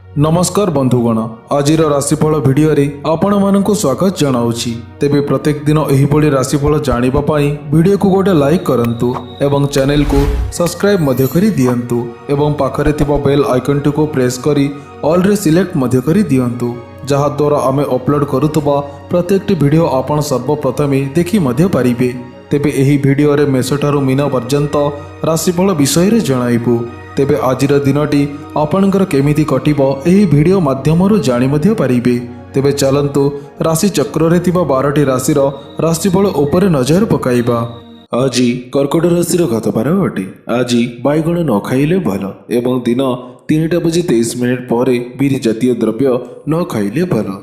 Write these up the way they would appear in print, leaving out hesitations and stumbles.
नमस्कार बंधुगण, आज राशिफल भिडियो आपण मानक स्वागत जनाऊँगी। तेबे प्रत्येक दिन एहिभଳି राशिफल जानिबा पाई वीडियो को गोटे लाइक करंतु एवं चैनल को सब्सक्राइब मध्य करी दियंतु एवं पाखरे थिबा बेल आइकन को प्रेस करी ऑल रे सिलेक्ट मध्य करी दियंतु, जहा द्वारा आमे अपलोड करुतबा प्रत्येकटी वीडियो आपण सर्वप्रथमे देखि मध्य पारिबे। तेबे एही वीडियो रे मेषठारु मीन पर्यंत राशिफल विषय रे जणाइबु। तेबे आजिर दिनटी आपणकर केमिति कटिबो एही वीडियो माध्यमरु जानि मध्य पारिबे। तेबे चलंतु राशि चक्र रे थिबा 12टी राशिर राशिफल उपरे नजर पकाइबा। आज कर्कट राशिर घतबार अटे। आज बैगण न खाइले भल एवं दिन 3:23 पर बिरि जातीय द्रव्य न खाइले भल।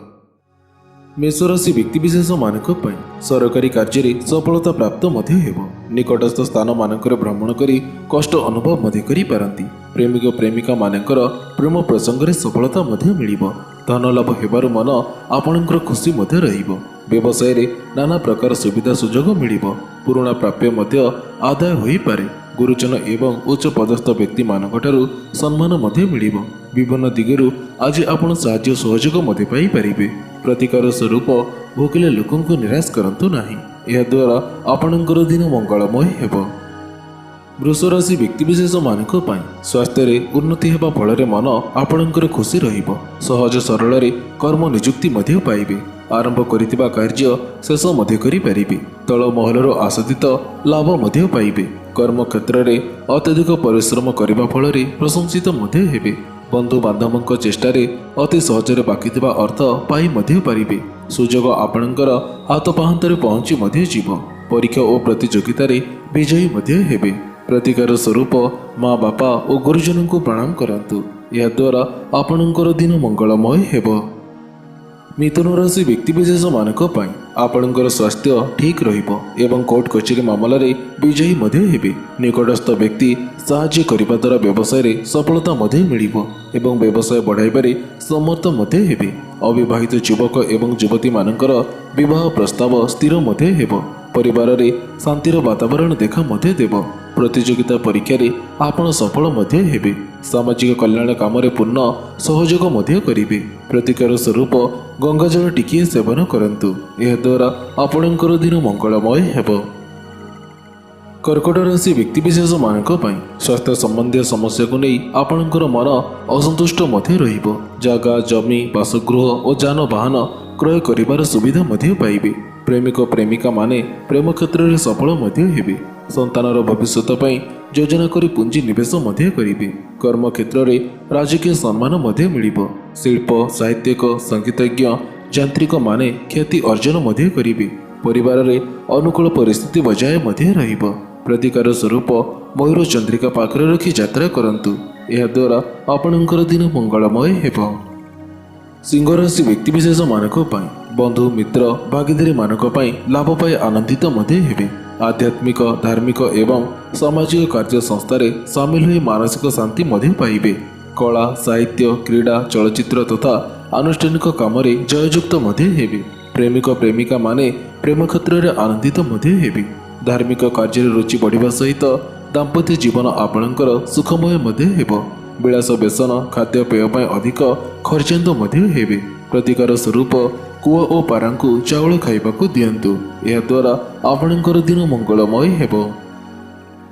मेष राशि व्यक्तिविशेष मानक पई सरकारी कार्य सफलता प्राप्त मध्य हेबो। निकटस्थ स्थान मानकर भ्रमण करी कष्ट अनुभव मध्य करी पारंती। प्रेमिक प्रेमिका मानकर प्रेम प्रसंग रे सफलता मध्य मिलिबो। धन लाभ हेबारु मन आपणकर खुशी मध्य रहिबो। व्यवसाय रे नाना प्रकार सुविधा सुजोग मिलिबो। पुराना प्राप्य मध्य आदाय होई पारे। गुरुजन एवं उच्च पदस्थ व्यक्ति मानकठारु सम्मान मध्य मिलिबो। विभिन्न दिगरु आज आपण साहाय्य सहयोग मध्य पाई परिबे। प्रतिकार स्वरूप भोकिले लोकों को निराश करंतु नाही, यह द्वारा आपणकर दिन मंगलमय हेबो। वृष राशि व्यक्तिविशेष मानक पाई स्वास्थ्य रे उन्नति हेबा फल मन आपणकर खुशी रहिबो। सहज सरल रे कर्म नियुक्ति मध्य पाइबे। आरंभ करितिबा कार्य शेष मध्य करि पारिबे। तळ महलर आशातीत लाभ मध्य पाइबे। कर्म क्षेत्र रे अत्यधिक परिश्रम करिबा फल रे प्रशंसित मध्य हेबे। बंधु बांधवों चेष्टा अति सहजरे बाकी थिबा अर्थ पाई मध्य पारिबे। सुजोग आपणकर हाथ पाहांतरे पहुंची मध्य जीव। परीक्षा और प्रतियोगिता रे विजयी मध्य हेबे। प्रतिकार स्वरूप माँ बापा और गुरुजन को प्रणाम करंतु, यह द्वारा आपणकर दिन मंगलमय हेबो। मिथुन राशि व्यक्तिविशेष मानक पाई आपणकर स्वास्थ्य ठीक रहिबो एवं कोर्ट कचेरी मामला रे विजयी मध्य हेबे। निकटस्थ व्यक्ति साहाय्य करिबा द्वारा व्यवसाय रे सफलता मध्य मिलिबो एवं व्यवसाय बढ़ाइबारे समर्थ मध्य हेबे। अविवाहित युवक एवं युवती मानकर विवाह प्रस्ताव स्थिर मध्य हेबो। परिवार रे शांतिर वातावरण देखा मध्य देव। प्रतियोगिता परीक्षा रे आपण सफल मध्य हेबे। सामाजिक कल्याण काम रे पूर्ण सहयोग मध्य करिवे। प्रतिकार स्वरूप गंगाजल टिकिए सेवन करंतु, यह द्वारा आपणकर दिन मंगलमय हेबो। कर्कट राशि व्यक्तिविशेष मानक पाई स्वास्थ्य संबंधी समस्या को नहीं आपणकर मन असंतुष्ट मध्य रहिबो। जागा जमी बासगृह और जानवाहन क्रय करिबार सुविधा मध्य पाइबे। प्रेमिक प्रेमिका माने प्रेम क्षेत्र में सफल मध्य हेबे। संतानर भविष्य पई योजना करी पुंजी निवेश मध्य करिवे। कर्म क्षेत्र में राजकीय सम्मान मध्य मिलिबो। शिल्प साहित्यिक संगीतज्ञ यांत्रिक माने ख्याति अर्जन मध्य करिवे। परिवार रे अनुकूल परिस्थिति बजाय मध्य रहिबो। प्रतिकार स्वरूप मयूर चंद्रिका पाखरे रखी यात्रा करंतु, यह द्वारा आपणकर दिन मंगलमय हेबो। सिंह राशि व्यक्तिविशेष मानक पाई बंधु मित्र भागीदारी मानक पाई लाभ पाई आनंदित मध्य हेबे। आध्यात्मिक धार्मिक एवं सामाजिक कार्य संस्था रे सामिल हुई मानसिक शांति मध्य पाइबे। कला साहित्य क्रीड़ा चलचित्र तथा आनुष्ठानिक काम रे जययुक्त मध्य हेबे। प्रेमिक प्रेमिका माने प्रेम क्षेत्र रे आनंदित मध्य हेबे। धार्मिक कार्य रुचि बढ़िबा सहित दाम्पत्य जीवन आपणकर सुखमय मध्य हेबो। विलास व्यसन खाद्य पेय पाई अधिक खर्चांत मध्य हेबे। प्रतिकार स्वरूप कुआ और पारांकु चाउल खाइबाकु दियंतु, यह द्वारा आपणकर दिन मंगलमय हेबो।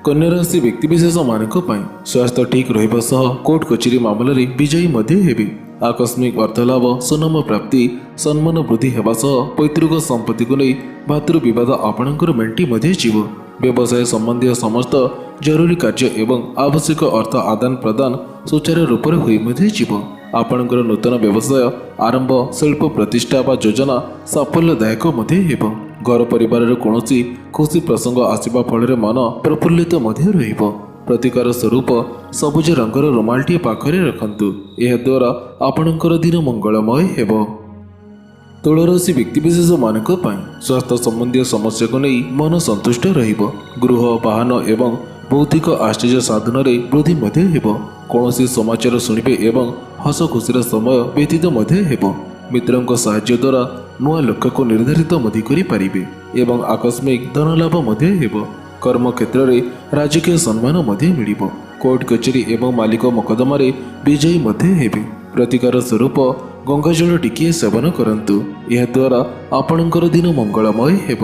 कन्या राशि व्यक्तिविशेष मानक पाई स्वास्थ्य ठीक रहिबा सह कोर्ट कचेरी मामला रे विजयी मध्य हेबे। आकस्मिक अर्थलाभ सुनाम प्राप्ति सम्मान वृद्धि हेबा सह पैतृक संपत्ति को नहीं भातृ विवाद आपणकर मेंटी मध्य जीव। व्यवसाय संबंधी समस्त जरूरी कार्य एवं आवश्यक अर्थ आदान प्रदान सुचारू रूप से हुई मध्य जीव। आपणकर नूतन व्यवसाय आरंभ शिल्प प्रतिष्ठा व योजना साफल्यदायक मध्य हेबो। घर परिवार रे कोनोसी खुशी प्रसंग आसिबा फल मन प्रफुल्लित मध्य रहिबो। प्रतिकार स्वरूप सबुज रंगर रुमालटी पाखरे रखंतु, यह द्वारा आपणकर दिन मंगलमय हेबो। तुला राशि व्यक्तिविशेष मानक पाई स्वास्थ्य संबंधी समस्या को नहीं मन संतुष्ट रहिबो। गृह वाहन एवं भौतिक आश्चर्य साधन रे वृद्धि मध्य हेबो। कौनसी समाचार शुणिबे एवं हस खुशीर समय व्यतीत मध्य हेबो। मित्रों साहाय्य द्वारा नुआ लक्ष्य को निर्धारित मध्य करि पारिबे एवं आकस्मिक धन लाभ मध्य हेबो। कर्म क्षेत्र में राजकीय सम्मान मध्य मिलिबो। कोर्ट कचेरी एवं मालिक मकदमा विजयी मध्य हेबे। ପ୍ରତିକାର ସ୍ୱରୂପ ଗଙ୍ଗାଜଳ ଟିକିଏ ସେବନ କରନ୍ତୁ। ଏହାଦ୍ୱାରା ଆପଣଙ୍କର ଦିନ ମଙ୍ଗଳମୟ ହେବ।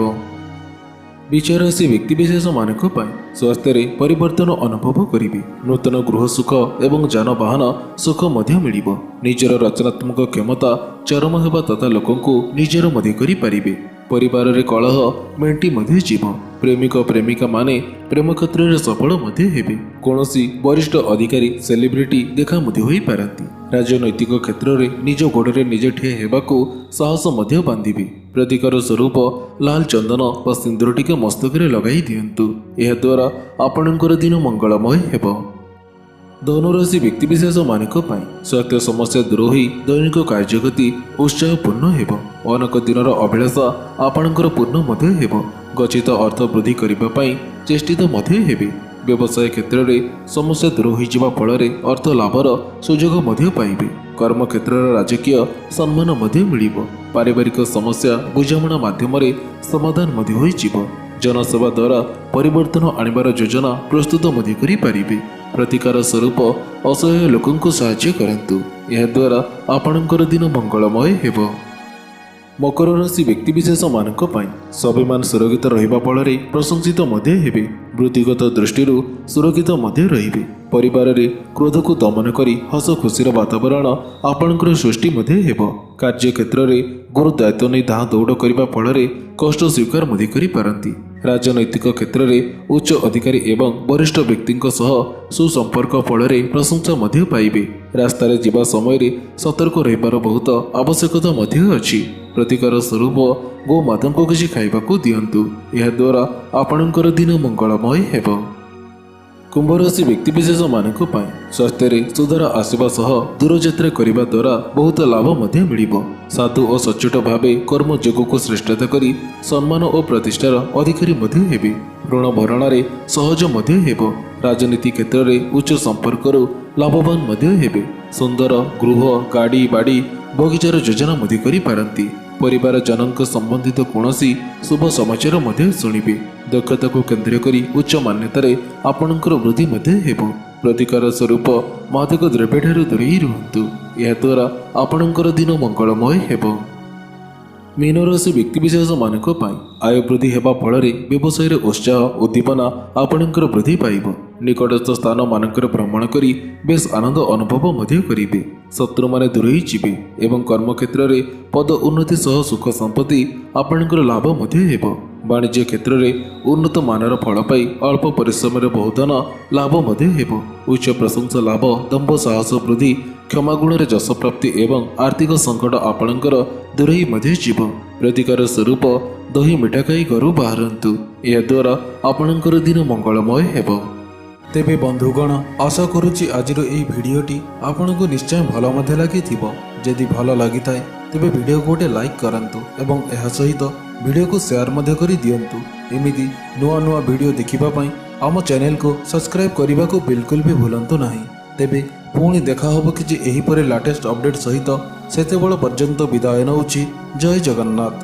ବିଚାରାଶୀ ବ୍ୟକ୍ତିବିଶେଷମାନଙ୍କ ପାଇଁ ସ୍ୱାସ୍ଥ୍ୟରେ ପରିବର୍ତ୍ତନ ଅନୁଭବ କରିବେ। ନୂତନ ଗୃହ ସୁଖ ଏବଂ ଯାନବାହନ ସୁଖ ମଧ୍ୟ ମିଳିବ। ନିଜର ରଚନାତ୍ମକ କ୍ଷମତା ଚରମ ହେବା ତଥା ଲୋକଙ୍କୁ ନିଜର ମଧ୍ୟ କରିପାରିବେ। ପରିବାରରେ କଳହ ମେଣ୍ଟି ମଧ୍ୟ ଯିବ। ପ୍ରେମିକ ପ୍ରେମିକା ମାନେ ପ୍ରେମ କ୍ଷେତ୍ରରେ ସଫଳ ମଧ୍ୟ ହେବେ। କୌଣସି ବରିଷ୍ଠ ଅଧିକାରୀ ସେଲିବ୍ରିଟି ଦେଖା ମଧ୍ୟ ହୋଇପାରନ୍ତି। ରାଜନୈତିକ କ୍ଷେତ୍ରରେ ନିଜ ଗୋଡ଼ରେ ନିଜେ ଠିଆ ହେବାକୁ ସାହସ ମଧ୍ୟ ବାନ୍ଧିବେ। ପ୍ରତିକାର ସ୍ୱରୂପ ଲାଲ ଚନ୍ଦନ ବା ସିନ୍ଦୁର ଟିକେ ମସ୍ତକରେ ଲଗାଇ ଦିଅନ୍ତୁ। ଏହାଦ୍ୱାରା ଆପଣଙ୍କର ଦିନ ମଙ୍ଗଳମୟ ହେବ। ଧନୁରାଶି ବ୍ୟକ୍ତିବିଶେଷମାନଙ୍କ ପାଇଁ ସ୍ୱାସ୍ଥ୍ୟ ସମସ୍ୟା ଦୂର ହୋଇ ଦୈନିକ କାର୍ଯ୍ୟଗତି ଉତ୍ସାହପୂର୍ଣ୍ଣ ହେବ। ଅନେକ ଦିନର ଅଭିଳାଷା ଆପଣଙ୍କର ପୂର୍ଣ୍ଣ ମଧ୍ୟ ହେବ। ଗଚ୍ଛିତ ଅର୍ଥ ବୃଦ୍ଧି କରିବା ପାଇଁ ଚେଷ୍ଟିତ ମଧ୍ୟ ହେବେ। ବ୍ୟବସାୟ କ୍ଷେତ୍ରରେ ସମସ୍ୟା ଦୂର ହୋଇଯିବା ଫଳରେ ଅର୍ଥ ଲାଭର ସୁଯୋଗ ମଧ୍ୟ ପାଇବେ। କର୍ମକ୍ଷେତ୍ରର ରାଜକୀୟ ସମ୍ମାନ ମଧ୍ୟ ମିଳିବ। ପାରିବାରିକ ସମସ୍ୟା ବୁଝାମଣା ମାଧ୍ୟମରେ ସମାଧାନ ମଧ୍ୟ ହୋଇଯିବ। ଜନସେବା ଦ୍ୱାରା ପରିବର୍ତ୍ତନ ଆଣିବାର ଯୋଜନା ପ୍ରସ୍ତୁତ ମଧ୍ୟ କରିପାରିବେ। ପ୍ରତିକାର ସ୍ୱରୂପ ଅସହାୟ ଲୋକଙ୍କୁ ସାହାଯ୍ୟ କରନ୍ତୁ। ଏହାଦ୍ୱାରା ଆପଣଙ୍କର ଦିନ ମଙ୍ଗଳମୟ ହେବ। ମକର ରାଶି ବ୍ୟକ୍ତିବିଶେଷମାନଙ୍କ ପାଇଁ ସ୍ୱାଭିମାନ ସୁରକ୍ଷିତ ରହିବା ଫଳରେ ପ୍ରଶଂସିତ ମଧ୍ୟ ହେବେ। ବୃତ୍ତିଗତ ଦୃଷ୍ଟିରୁ ସୁରକ୍ଷିତ ମଧ୍ୟ ରହିବେ। ପରିବାରରେ କ୍ରୋଧକୁ ଦମନ କରି ହସ ଖୁସିର ବାତାବରଣ ଆପଣଙ୍କର ସୃଷ୍ଟି ମଧ୍ୟ ହେବ। କାର୍ଯ୍ୟକ୍ଷେତ୍ରରେ ଗୁରୁ ଦାୟିତ୍ୱ ନେଇ ଧାଁ ଦୌଡ଼ କରିବା ଫଳରେ କଷ୍ଟ ସ୍ୱୀକାର ମଧ୍ୟ କରିପାରନ୍ତି। ରାଜନୈତିକ କ୍ଷେତ୍ରରେ ଉଚ୍ଚ ଅଧିକାରୀ ଏବଂ ବରିଷ୍ଠ ବ୍ୟକ୍ତିଙ୍କ ସହ ସୁସମ୍ପର୍କ ଫଳରେ ପ୍ରଶଂସା ମଧ୍ୟ ପାଇବେ। ରାସ୍ତାରେ ଯିବା ସମୟରେ ସତର୍କ ରହିବାର ବହୁତ ଆବଶ୍ୟକତା ମଧ୍ୟ ଅଛି। ପ୍ରତିକାର ସ୍ୱରୂପ ଗୋମାତାଙ୍କୁ କିଛି ଖାଇବାକୁ ଦିଅନ୍ତୁ। ଏହାଦ୍ୱାରା ଆପଣଙ୍କର ଦିନ ମଙ୍ଗଳମୟ ହେବ। କୁମ୍ଭରାଶି ବ୍ୟକ୍ତିବିଶେଷମାନଙ୍କ ପାଇଁ ସ୍ୱାସ୍ଥ୍ୟରେ ସୁଧାର ଆସିବା ସହ ଦୂରଯାତ୍ରା କରିବା ଦ୍ୱାରା ବହୁତ ଲାଭ ମଧ୍ୟ ମିଳିବ। ସାଧୁ ଓ ସଚ୍ଚୋଟ ଭାବେ କର୍ମଯୋଗକୁ ଶ୍ରେଷ୍ଠତା କରି ସମ୍ମାନ ଓ ପ୍ରତିଷ୍ଠାର ଅଧିକାରୀ ମଧ୍ୟ ହେବେ। ଋଣ ଭରଣାରେ ସହଜ ମଧ୍ୟ ହେବ। ରାଜନୀତି କ୍ଷେତ୍ରରେ ଉଚ୍ଚ ସମ୍ପର୍କରୁ ଲାଭବାନ ମଧ୍ୟ ହେବେ। ସୁନ୍ଦର ଗୃହ ଗାଡ଼ି ବାଡ଼ି ବଗିଚାର ଯୋଜନା ମଧ୍ୟ କରିପାରନ୍ତି। ପରିବାରଜନଙ୍କ ସମ୍ବନ୍ଧିତ କୌଣସି ଶୁଭ ସମାଚାର ମଧ୍ୟ ଶୁଣିବେ। ଦକ୍ଷତାକୁ କେନ୍ଦ୍ର କରି ଉଚ୍ଚ ମାନ୍ୟତାରେ ଆପଣଙ୍କର ବୃଦ୍ଧି ମଧ୍ୟ ହେବ। ପ୍ରତିକାର ସ୍ୱରୂପ ମାଦକ ଦ୍ରବ୍ୟଠାରୁ ଦୂରେଇ ରୁହନ୍ତୁ। ଏହାଦ୍ୱାରା ଆପଣଙ୍କର ଦିନ ମଙ୍ଗଳମୟ ହେବ। ମୀନରାଶି ବ୍ୟକ୍ତିବିଶେଷମାନଙ୍କ ପାଇଁ ଆୟ ବୃଦ୍ଧି ହେବା ଫଳରେ ବ୍ୟବସାୟରେ ଉତ୍ସାହ ଉଦ୍ଦୀପନା ଆପଣଙ୍କର ବୃଦ୍ଧି ପାଇବ। ନିକଟସ୍ଥ ସ୍ଥାନମାନଙ୍କର ଭ୍ରମଣ କରି ବେଶ ଆନନ୍ଦ ଅନୁଭବ ମଧ୍ୟ କରିବେ। ଶତ୍ରୁମାନେ ଦୂରେଇ ଯିବେ ଏବଂ କର୍ମକ୍ଷେତ୍ରରେ ପଦ ଉନ୍ନତି ସହ ସୁଖ ସମ୍ପତ୍ତି ଆପଣଙ୍କର ଲାଭ ମଧ୍ୟ ହେବ। ବାଣିଜ୍ୟ କ୍ଷେତ୍ରରେ ଉନ୍ନତ ମାନର ଫଳ ପାଇ ଅଳ୍ପ ପରିଶ୍ରମରେ ବହୁ ଧନ ଲାଭ ମଧ୍ୟ ହେବ। ଉଚ୍ଚ ପ୍ରଶଂସା ଲାଭ ଦମ୍ଭ ସାହସ ବୃଦ୍ଧି କ୍ଷମାଗୁଣରେ ଯଶ ପ୍ରାପ୍ତି ଏବଂ ଆର୍ଥିକ ସଙ୍କଟ ଆପଣଙ୍କର ଦୂରେଇ ମଧ୍ୟ ଯିବ। ପ୍ରତିକାର ସ୍ୱରୂପ ଦହି ମିଠା ଖାଇ ଘରୁ ବାହାରନ୍ତୁ। ଏହାଦ୍ୱାରା ଆପଣଙ୍କର ଦିନ ମଙ୍ଗଳମୟ ହେବ। ତେବେ ବନ୍ଧୁଗଣ, ଆଶା କରୁଛି ଆଜିର ଏହି ଭିଡ଼ିଓଟି ଆପଣଙ୍କୁ ନିଶ୍ଚୟ ଭଲ ମଧ୍ୟ ଲାଗିଥିବ। ଯଦି ଭଲ ଲାଗିଥାଏ ତେବେ ଭିଡ଼ିଓକୁ ଗୋଟେ ଲାଇକ୍ କରନ୍ତୁ ଏବଂ ଏହା ସହିତ ଭିଡ଼ିଓକୁ ସେୟାର ମଧ୍ୟ କରି ଦିଅନ୍ତୁ। ଏମିତି ନୂଆ ନୂଆ ଭିଡ଼ିଓ ଦେଖିବା ପାଇଁ ଆମ ଚ୍ୟାନେଲକୁ ସବସ୍କ୍ରାଇବ୍ କରିବାକୁ ବିଲକୁଲ ବି ଭୁଲନ୍ତୁ ନାହିଁ। ତେବେ ପୁଣି ଦେଖା ହେବ କିଛି ଏହିପରି ଲାଟେଷ୍ଟ ଅପଡେଟ୍ ସହିତ। ସେତେବେଳ ପର୍ଯ୍ୟନ୍ତ ବିଦାୟ ନେଉଛି। ଜୟ ଜଗନ୍ନାଥ।